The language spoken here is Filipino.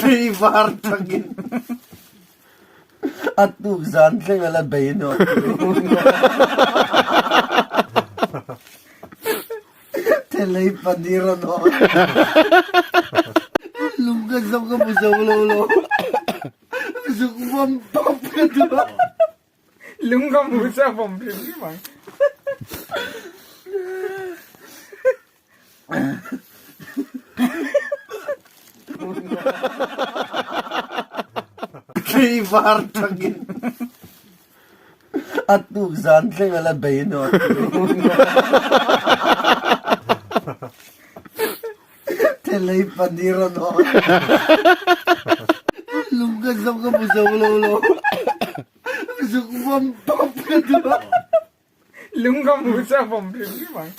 Ivartagin. At tugsan lang ala bayno. Telay pandira no. Lungkas ako mo sa ulo. Gusto ko mampap ka diba? Lunga musa pompium bang. Ivartagin. At tugsan lang ala bayno. Telay pandira no. Lungkas ako mo sa ulo. Gusto ko mampap ka diba? Lunga musa pompium bang.